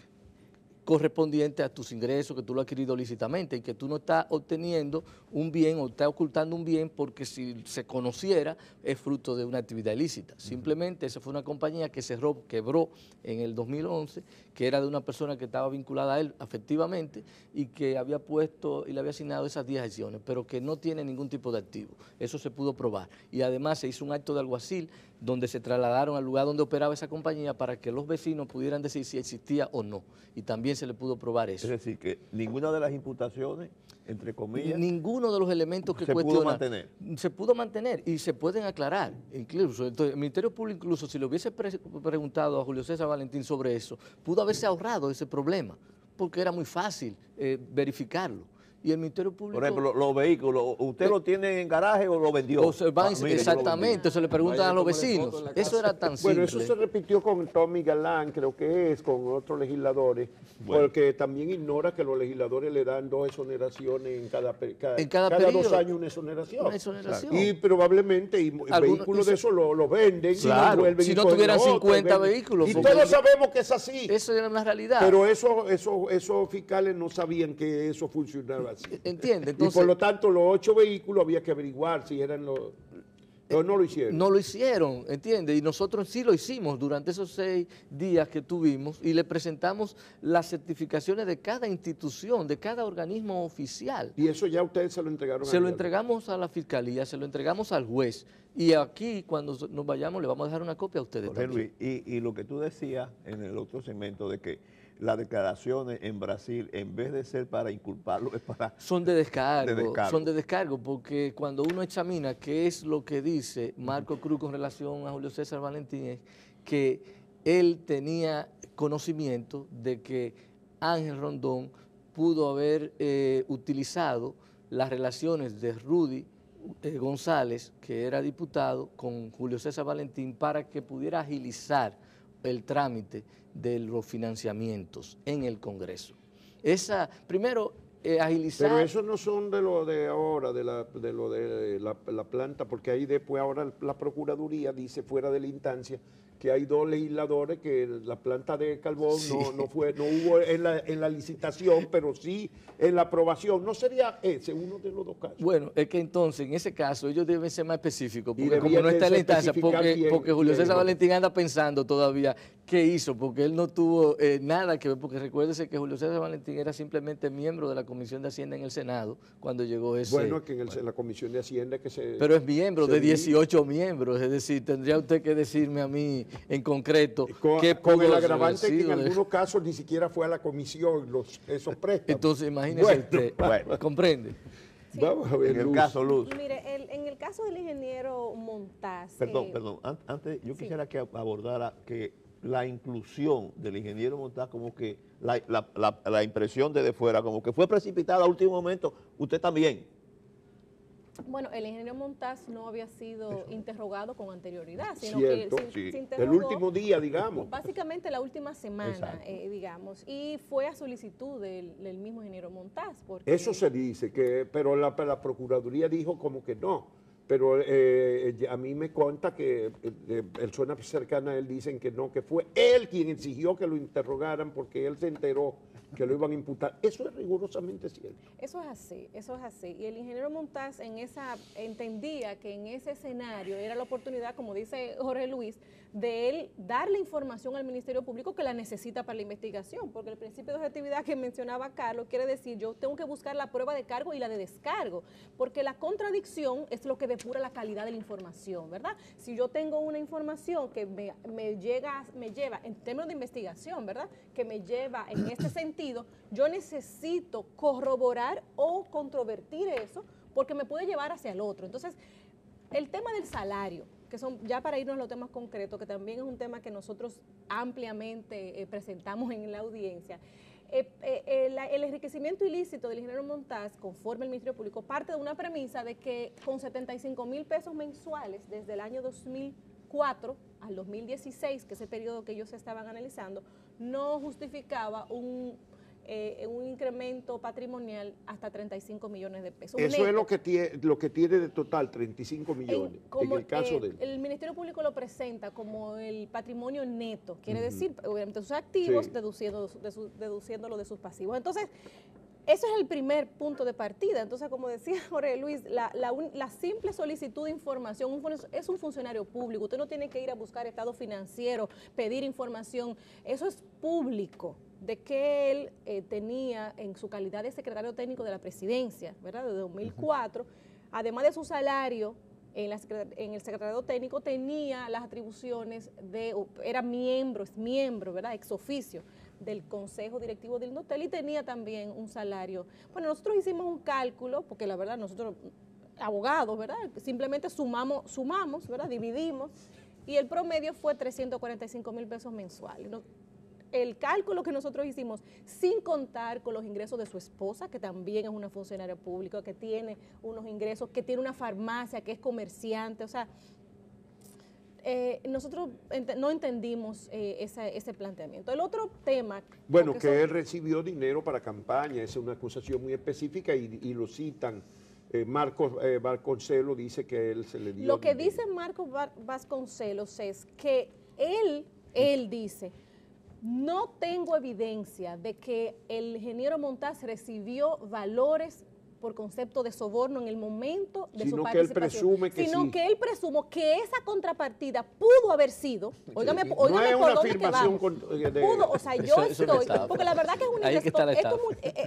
correspondiente a tus ingresos, que tú lo has adquirido lícitamente y que tú no estás obteniendo un bien o estás ocultando un bien porque si se conociera es fruto de una actividad ilícita. Simplemente esa fue una compañía que cerró, quebró en el 2011, que era de una persona que estaba vinculada a él afectivamente y que había puesto y le había asignado esas 10 acciones, pero que no tiene ningún tipo de activo. Eso se pudo probar. Y además se hizo un acto de alguacil donde se trasladaron al lugar donde operaba esa compañía para que los vecinos pudieran decir si existía o no. Y también también se le pudo probar eso. Es decir, que ninguna de las imputaciones, entre comillas, Ninguno de los elementos que se pudo cuestionan mantener. se pudo mantener y se pueden aclarar. Incluso entonces, el Ministerio Público, incluso si le hubiese preguntado a Julio César Valentín sobre eso, pudo haberse ahorrado ese problema, porque era muy fácil verificarlo. Y el Ministerio Público... Por ejemplo, los vehículos, ¿usted lo tiene en garaje o lo vendió? o se van- Mire, yo lo exactamente, se le preguntan Vaya, a los tómale vecinos. foto en la Eso casa. era tan simple. Bueno, eso se repitió con Tommy Galán, creo que es, con otros legisladores, Bueno. porque también ignora que los legisladores le dan 2 exoneraciones en cada cada 2 periodo. años una exoneración. Una exoneración. Y probablemente vehículos de eso lo venden Claro, y lo vuelven si y no cogen tuvieran otro, 50 venden. vehículos, Y porque todos el- sabemos que es así. Eso era una realidad. Pero esos fiscales no sabían que eso funcionaba así. ¿Entiende? Y por Entonces, lo tanto, los 8 vehículos había que averiguar si eran los... Pero no lo hicieron. no lo hicieron, ¿entiende? Y nosotros sí lo hicimos durante esos 6 días que tuvimos y le presentamos las certificaciones de cada institución, de cada organismo oficial. Y eso ya ustedes se lo entregaron Se al lo diablo. entregamos a la fiscalía, se lo entregamos al juez. Y aquí, cuando nos vayamos, le vamos a dejar una copia a ustedes Jorge también. Luis, y lo que tú decías en el otro segmento de que las declaraciones en Brasil, en vez de ser para inculparlo, es para... Son de descargo, De descargo. son de descargo, porque cuando uno examina qué es lo que dice Marco Cruz con relación a Julio César Valentín, es que él tenía conocimiento de que Ángel Rondón pudo haber utilizado las relaciones de Rudy González, que era diputado, con Julio César Valentín para que pudiera agilizar el trámite de los financiamientos en el Congreso. Primero, agilizar... Pero esos no son de lo de ahora, de la planta, porque ahí después ahora la Procuraduría dice fuera de la instancia que hay 2 legisladores que la planta de carbón Sí. no hubo en la licitación, pero sí en la aprobación. ¿No sería ese uno de los 2 casos? Bueno, es que entonces, en ese caso, ellos deben ser más específicos, Y porque como debían no está en la instancia, especificar porque Julio quién, César ¿no? Valentín anda pensando todavía qué hizo, porque él no tuvo nada que ver, porque recuérdese que Julio César Valentín era simplemente miembro de la Comisión de Hacienda en el Senado cuando llegó ese... Bueno, es que en la Comisión de Hacienda que se... pero es miembro se de vi- 18 miembros, es decir, tendría usted que decirme a mí en concreto Con, qué con pudo el haber agravante que en sido de- algunos casos ni siquiera fue a la comisión esos préstamos. Entonces, imagínese Bueno, usted, bueno. ¿comprende? Vamos a ver, En el Luz. caso, Luz, Mire, en el caso del ingeniero Montaz... perdón, antes yo quisiera que abordara que la inclusión del ingeniero Montaz, como que la impresión desde fuera, como que fue precipitada a último momento, usted también. Bueno, el ingeniero Montaz no había sido interrogado con anterioridad, sino Cierto, que sí. se El interrogó último día, digamos. básicamente la última semana, Exacto. digamos, y fue a solicitud del mismo ingeniero Montaz. Porque Eso se dice, pero la Procuraduría dijo como que no. Pero a mí me conta que personas cercanas a él dicen que no, que fue él quien exigió que lo interrogaran porque él se enteró que lo iban a imputar. Eso es rigurosamente cierto. Eso es así, eso es así. Y el ingeniero Montaz entendía que en ese escenario era la oportunidad, como dice Jorge Luis, de él darle información al Ministerio Público que la necesita para la investigación, porque el principio de objetividad que mencionaba Carlos quiere decir yo tengo que buscar la prueba de cargo y la de descargo, porque la contradicción es lo que depura la calidad de la información, ¿verdad? Si yo tengo una información que me lleva en términos de investigación, ¿verdad? Que me lleva en este sentido, yo necesito corroborar o controvertir eso porque me puede llevar hacia el otro. Entonces, el tema del salario, que son, ya para irnos a los temas concretos, que también es un tema que nosotros ampliamente presentamos en la audiencia, el enriquecimiento ilícito del ingeniero Montaz, conforme al Ministerio Público, parte de una premisa de que con 75,000 pesos mensuales desde el año 2004 al 2016, que es el periodo que ellos estaban analizando, no justificaba un incremento patrimonial hasta 35 millones de pesos. Eso neto. es lo que tiene de total, 35 millones, en el caso de él. El Ministerio Público lo presenta como el patrimonio neto, quiere decir, obviamente, sus activos, Sí. deduciéndolo de sus pasivos. Entonces, ese es el primer punto de partida. Entonces, como decía Jorge Luis, la simple solicitud de información, es un funcionario público, usted no tiene que ir a buscar estado financiero, pedir información, eso es público, de que él tenía en su calidad de secretario técnico de la presidencia, ¿verdad?, de 2004, además de su salario, en el secretariado técnico tenía las atribuciones era miembro, ¿verdad?, ex oficio del consejo directivo del Indotel y tenía también un salario. Bueno, nosotros hicimos un cálculo, porque la verdad nosotros, abogados, ¿verdad? Simplemente sumamos, ¿verdad? Dividimos, y el promedio fue 345,000 pesos mensuales. El cálculo que nosotros hicimos, sin contar con los ingresos de su esposa, que también es una funcionaria pública, que tiene unos ingresos, que tiene una farmacia, que es comerciante, o sea, nosotros no entendimos ese planteamiento. El otro tema... Bueno, que él recibió dinero para campaña, es una acusación muy específica y lo citan. Marcos Vasconcelos dice que él se le dio Lo que dinero. dice Marcos Vasconcelos es que él dice... No tengo evidencia de que el ingeniero Montaz recibió valores por concepto de soborno en el momento de su participación, sino que él presume que esa contrapartida pudo haber sido, óigame por dónde que vamos, pudo, o sea, yo estoy, porque la verdad que es una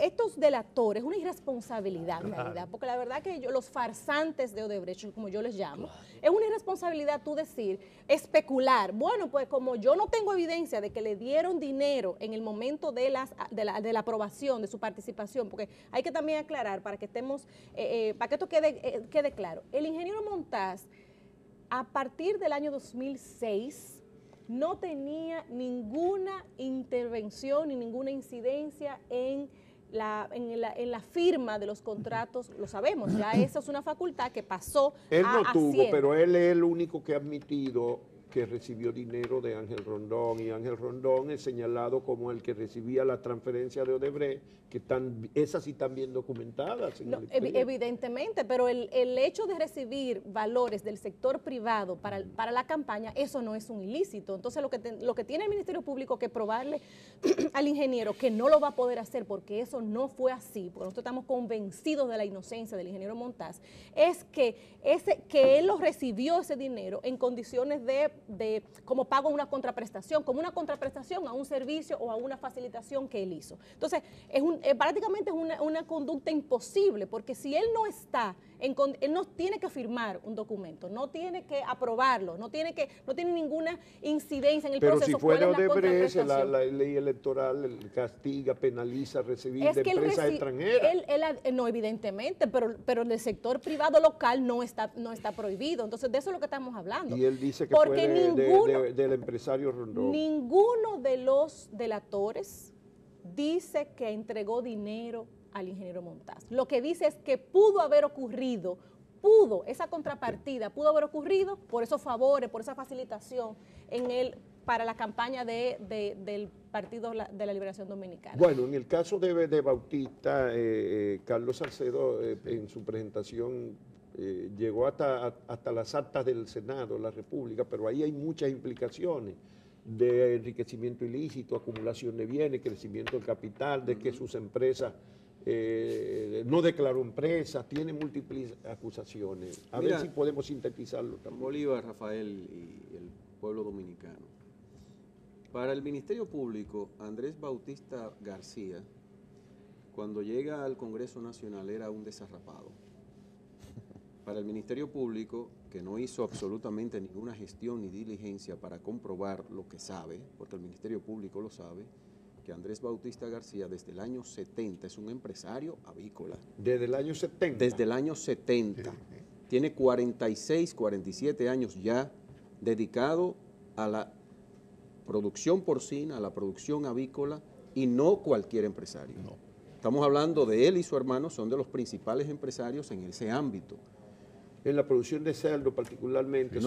estos delatores, una irresponsabilidad en realidad, porque la verdad que los farsantes de Odebrecht, como yo les llamo, es una irresponsabilidad tú decir, especular, bueno, pues como yo no tengo evidencia de que le dieron dinero en el momento de la aprobación de su participación, porque hay que también aclarar para que estemos, para que esto quede claro. El ingeniero Montaz, a partir del año 2006, no tenía ninguna intervención ni ninguna incidencia en la firma de los contratos, lo sabemos, ya esa es una facultad que pasó a Él no tuvo, Hacienda. pero él es el único que ha admitido que recibió dinero de Ángel Rondón, y Ángel Rondón es señalado como el que recibía la transferencia de Odebrecht, que esas sí están bien documentadas. No, evidentemente, pero el hecho de recibir valores del sector privado para la campaña, eso no es un ilícito. Entonces lo que tiene el Ministerio Público que probarle al ingeniero que no lo va a poder hacer porque eso no fue así, porque nosotros estamos convencidos de la inocencia del ingeniero Montaz, es que él lo recibió ese dinero en condiciones de como pago una contraprestación, como una contraprestación a un servicio o a una facilitación que él hizo. Entonces, prácticamente es una conducta imposible, porque si él no está, él no tiene que firmar un documento, no tiene que aprobarlo, no tiene ninguna incidencia en el proceso. Pero si fuera Odebrecht, la ley electoral castiga, penaliza recibir de empresas extranjeras. No, evidentemente, pero el sector privado local no está prohibido. Entonces, de eso es lo que estamos hablando. Y él dice que porque del empresario Rondón. Ninguno de los delatores dice que entregó dinero al ingeniero Montaz. Lo que dice es que pudo haber ocurrido, esa contrapartida pudo haber ocurrido por esos favores, por esa facilitación para la campaña del Partido de la Liberación Dominicana. Bueno, en el caso de Bautista, Carlos Salcedo en su presentación llegó hasta las actas del Senado, la República, pero ahí hay muchas implicaciones de enriquecimiento ilícito, acumulación de bienes, crecimiento del capital, de que sus empresas no declaró empresas, tiene múltiples acusaciones. Ver si podemos sintetizarlo también. Bolívar, Rafael y el pueblo dominicano. Para el Ministerio Público, Andrés Bautista García, cuando llega al Congreso Nacional, era un desarrapado. Para el Ministerio Público, que no hizo absolutamente ninguna gestión ni diligencia para comprobar lo que sabe, porque el Ministerio Público lo sabe, que Andrés Bautista García desde el año 70 es un empresario avícola. ¿Desde el año 70? Desde el año 70. Tiene 46, 47 años ya dedicado a la producción porcina, a la producción avícola, y no cualquier empresario. No. Estamos hablando de él y su hermano, son de los principales empresarios en ese ámbito. En la producción de cerdo particularmente.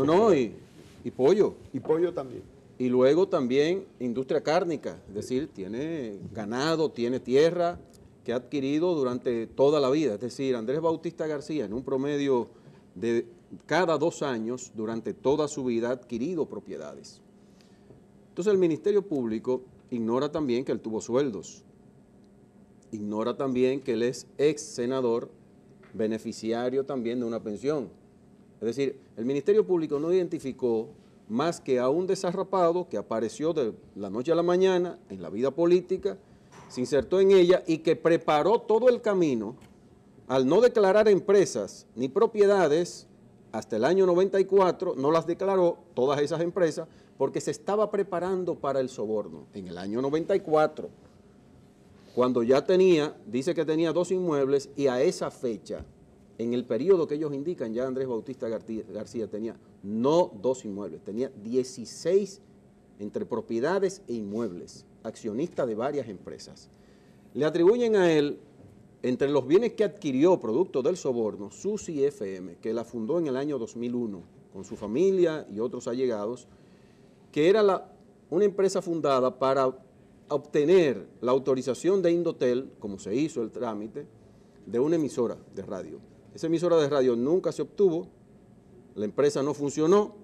Y pollo. Y pollo también. Y luego también industria cárnica, es decir, tiene ganado, tiene tierra que ha adquirido durante toda la vida. Es decir, Andrés Bautista García en un promedio de cada 2 años durante toda su vida ha adquirido propiedades. Entonces el Ministerio Público ignora también que él tuvo sueldos, ignora también que él es ex senador, beneficiario también de una pensión. Es decir, el Ministerio Público no identificó más que a un desarrapado que apareció de la noche a la mañana en la vida política, se insertó en ella y que preparó todo el camino al no declarar empresas ni propiedades hasta el año 94, no las declaró todas esas empresas, porque se estaba preparando para el soborno en el año 94, cuando ya dice que tenía 2 inmuebles y a esa fecha, en el periodo que ellos indican, ya Andrés Bautista García tenía no 2 inmuebles, tenía 16 entre propiedades e inmuebles, accionista de varias empresas. Le atribuyen a él, entre los bienes que adquirió producto del soborno, Susi FM, que la fundó en el año 2001 con su familia y otros allegados, que era una empresa fundada para obtener la autorización de Indotel, como se hizo el trámite, de una emisora de radio. Esa emisora de radio nunca se obtuvo, la empresa no funcionó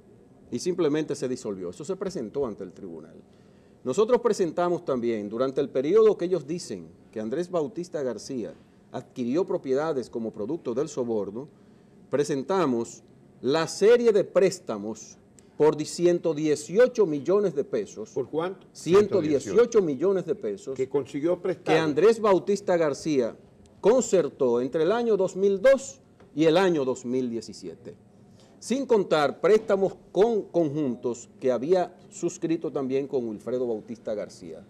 y simplemente se disolvió. Eso se presentó ante el tribunal. Nosotros presentamos también, durante el periodo que ellos dicen que Andrés Bautista García adquirió propiedades como producto del soborno, presentamos la serie de préstamos por 118 millones de pesos. ¿Por cuánto? 118 millones de pesos. Que consiguió prestar. Que Andrés Bautista García concertó entre el año 2002 y el año 2017. Sin contar préstamos conjuntos que había suscrito también con Wilfredo Bautista García.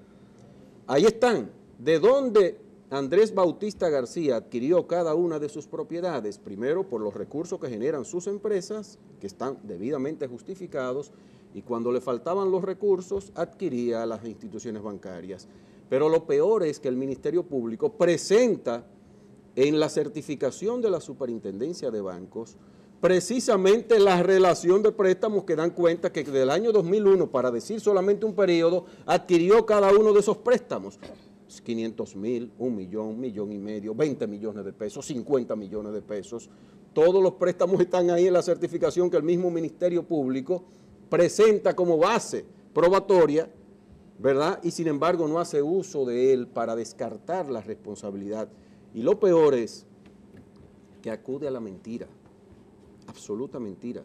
Ahí están. ¿De dónde Andrés Bautista García adquirió cada una de sus propiedades? Primero, por los recursos que generan sus empresas, que están debidamente justificados, y cuando le faltaban los recursos, adquiría a las instituciones bancarias. Pero lo peor es que el Ministerio Público presenta en la certificación de la Superintendencia de Bancos precisamente la relación de préstamos que dan cuenta que del año 2001, para decir solamente un periodo, adquirió cada uno de esos préstamos. 500,000, 1 millón, 1,5 millones, 20 millones de pesos, 50 millones de pesos. Todos los préstamos están ahí en la certificación que el mismo Ministerio Público presenta como base probatoria, ¿verdad? Y sin embargo no hace uso de él para descartar la responsabilidad. Y lo peor es que acude a la mentira, absoluta mentira.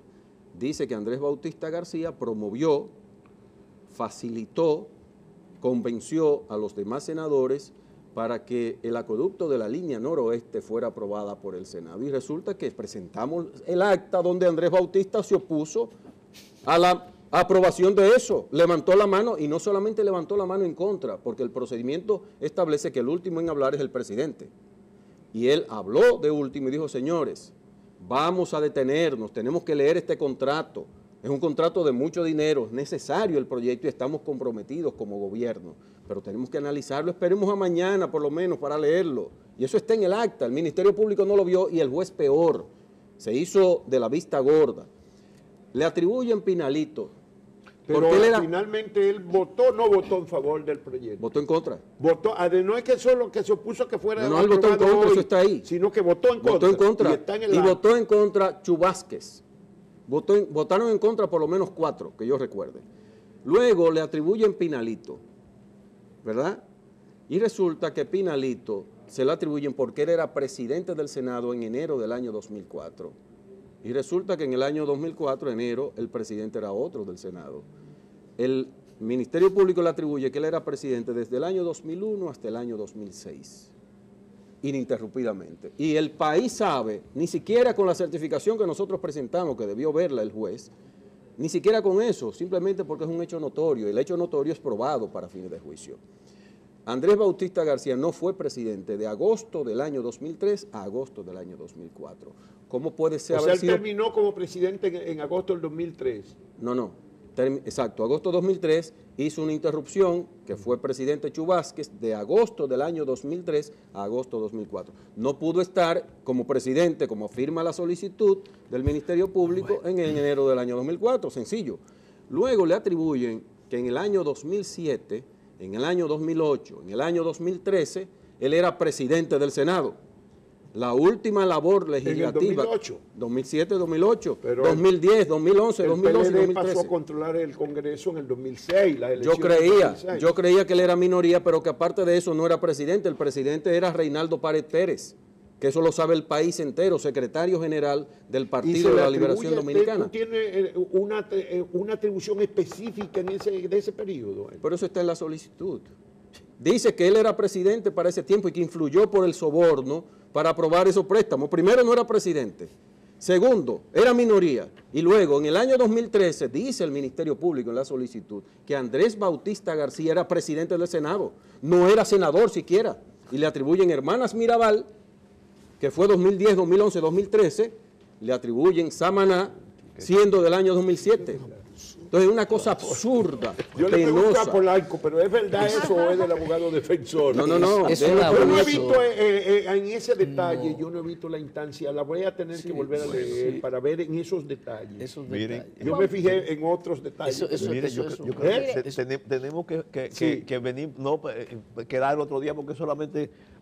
Dice que Andrés Bautista García promovió, facilitó, convenció a los demás senadores para que el acueducto de la línea noroeste fuera aprobada por el Senado. Y resulta que presentamos el acta donde Andrés Bautista se opuso a la aprobación de eso, levantó la mano, y no solamente levantó la mano en contra, porque el procedimiento establece que el último en hablar es el presidente. Y él habló de último y dijo: señores, vamos a detenernos, tenemos que leer este contrato. Es un contrato de mucho dinero, es necesario el proyecto y estamos comprometidos como gobierno, pero tenemos que analizarlo, esperemos a mañana por lo menos para leerlo. Y eso está en el acta, el Ministerio Público no lo vio y el juez peor, se hizo de la vista gorda. Le atribuyen Pinalito. Pero finalmente él votó, no votó en favor del proyecto. Votó en contra. Votó, no es que solo que se opuso que fuera... No, él votó en contra, hoy, eso está ahí. Sino que votó en contra. Votó en contra. Y, está en el y votó en contra Chu Vázquez. Votaron en contra por lo menos 4, que yo recuerde. Luego le atribuyen Pinalito, ¿verdad? Y resulta que Pinalito se lo atribuyen porque él era presidente del Senado en enero del año 2004. Y resulta que en el año 2004, enero, el presidente era otro del Senado. El Ministerio Público le atribuye que él era presidente desde el año 2001 hasta el año 2006, ininterrumpidamente. Y el país sabe, ni siquiera con la certificación que nosotros presentamos, que debió verla el juez, ni siquiera con eso, simplemente porque es un hecho notorio, y el hecho notorio es probado para fines de juicio. Andrés Bautista García no fue presidente de agosto del año 2003 a agosto del año 2004. ¿Cómo puede ser? O sea, él terminó como presidente en agosto del 2003. No. Exacto, agosto 2003 hizo una interrupción que fue presidente Chu Vázquez de agosto del año 2003 a agosto 2004. No pudo estar como presidente, como afirma la solicitud del Ministerio Público, en enero del año 2004, sencillo. Luego le atribuyen que en el año 2007, en el año 2008, en el año 2013, él era presidente del Senado. La última labor legislativa. ¿En el 2008? 2007, 2008, pero 2010, 2011, 2012 y 2013. pasó a controlar el Congreso en el 2006, las Yo creía que él era minoría, pero que aparte de eso no era presidente. El presidente era Reinaldo Párez Pérez, que eso lo sabe el país entero, secretario general del Partido de la Liberación Dominicana. ¿Tiene una atribución específica de ese periodo? Pero eso está en la solicitud. Dice que él era presidente para ese tiempo y que influyó por el soborno para aprobar esos préstamos. Primero no era presidente. Segundo, era minoría. Y luego, en el año 2013, dice el Ministerio Público en la solicitud que Andrés Bautista García era presidente del Senado, no era senador siquiera. Y le atribuyen Hermanas Mirabal, que fue 2010, 2011, 2013, le atribuyen Samaná, siendo del año 2007. Entonces es una cosa absurda, Yo le pregunto a penosa. Polanco, pero ¿es verdad eso o es del abogado defensor? No, no, no. Es Yo un no he abuso. visto en ese detalle, yo no he visto la instancia, la voy a tener que volver a leer para ver en esos detalles. Esos Miren, detalles. Yo me fijé en otros detalles. Mire, yo es creo un- que tenemos Sí. que venir, no quedar el otro día, porque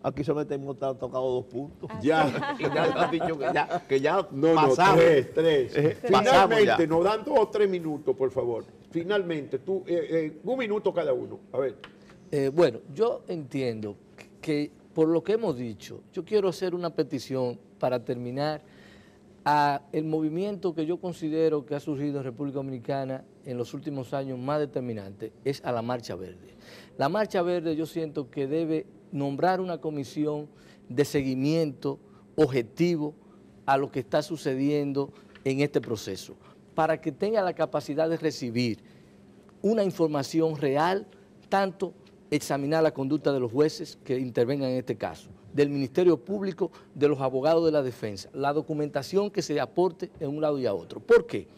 aquí solamente hemos tocado 2 puntos. Ya. Y ya han dicho que ya No, pasamos. tres. Pasamos Finalmente, ya. nos dan 2 o 3 minutos, por favor. Finalmente, tú, 1 minuto cada uno. A ver. Bueno, yo entiendo que por lo que hemos dicho, yo quiero hacer una petición para terminar a el movimiento que yo considero que ha surgido en República Dominicana en los últimos años más determinante, es a la Marcha Verde. La Marcha Verde yo siento que debe nombrar una comisión de seguimiento objetivo a lo que está sucediendo en este proceso, para que tenga la capacidad de recibir una información real, tanto examinar la conducta de los jueces que intervengan en este caso, del Ministerio Público, de los abogados de la defensa, la documentación que se aporte en un lado y a otro. ¿Por qué?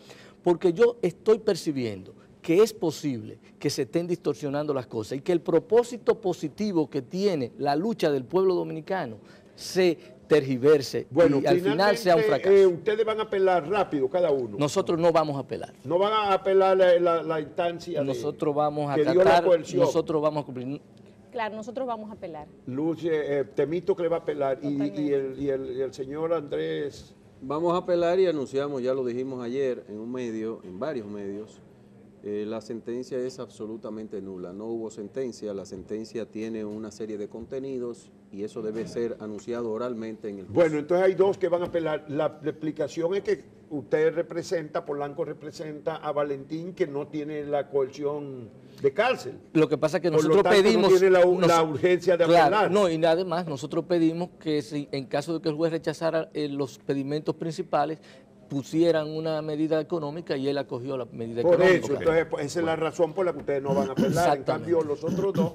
Porque yo estoy percibiendo que es posible que se estén distorsionando las cosas y que el propósito positivo que tiene la lucha del pueblo dominicano se tergiverse Bueno, y al final sea un fracaso. Ustedes van a apelar rápido, cada uno. Nosotros no vamos a apelar. No van a apelar la instancia Nosotros vamos a que dio la acatar, coerción. nosotros vamos a cumplir. Claro, nosotros vamos a apelar. Luz, Temito que le va a apelar y el señor Andrés. Vamos a apelar y anunciamos, ya lo dijimos ayer en un medio, en varios medios, la sentencia es absolutamente nula. No hubo sentencia, la sentencia tiene una serie de contenidos y eso debe ser anunciado oralmente en el juicio. Bueno, entonces hay 2 que van a apelar. La explicación es que usted representa, Polanco representa a Valentín, que no tiene la coerción de cárcel. Lo que pasa es que Por lo nosotros tanto, no pedimos... tiene la urgencia de claro, apelar. no, y además nosotros pedimos que si, en caso de que el juez rechazara los pedimentos principales, pusieran una medida económica y él acogió la medida Por económica. eso, entonces pues, esa es la razón por la que ustedes no van a apelar. En Exactamente. cambio, los otros 2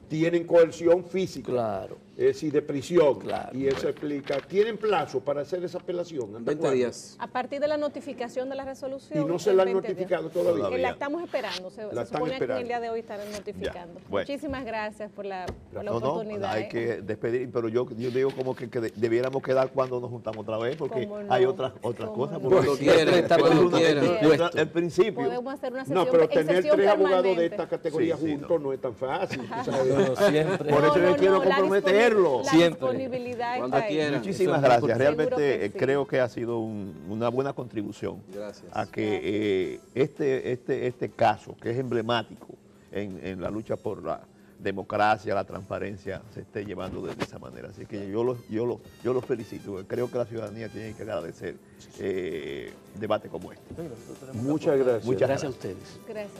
tienen coerción física. Claro. Es decir, de prisión. Claro. Y eso explica. ¿Tienen plazo para hacer esa apelación? ¿Hasta 20 cuándo? días. A partir de la notificación de la resolución. Y no se en la han 20 días. notificado todavía. Todavía. La estamos esperando. Se La están supone que en esperando. el día de hoy estarán notificando. Ya, bueno. Muchísimas gracias por la No, oportunidad. hay que despedir, pero yo digo como que debiéramos quedar cuando nos juntamos otra vez, porque ¿Cómo no? hay otras ¿Cómo cosas. no? porque Cuando siempre quiera, está cuando una- quiera. el principio. Podemos hacer una sesión No, pero en tener sesión 3 abogados de permanente. esta categoría Sí, sí, juntos no es tan fácil. tú sabes. No, siempre. Por eso yo quiero la comprometerlo. La Siempre. disponibilidad Cuando está ahí. quiera. Muchísimas Eso es gracias. muy importante. Realmente Seguro que sí. creo que ha sido una buena contribución Gracias. a que este caso, que es emblemático en la lucha por la democracia, la transparencia, se esté llevando de esa manera. Así que yo los felicito. Creo que la ciudadanía tiene que agradecer debate como este. Muchas gracias. Muchas Gracias a ustedes. Gracias.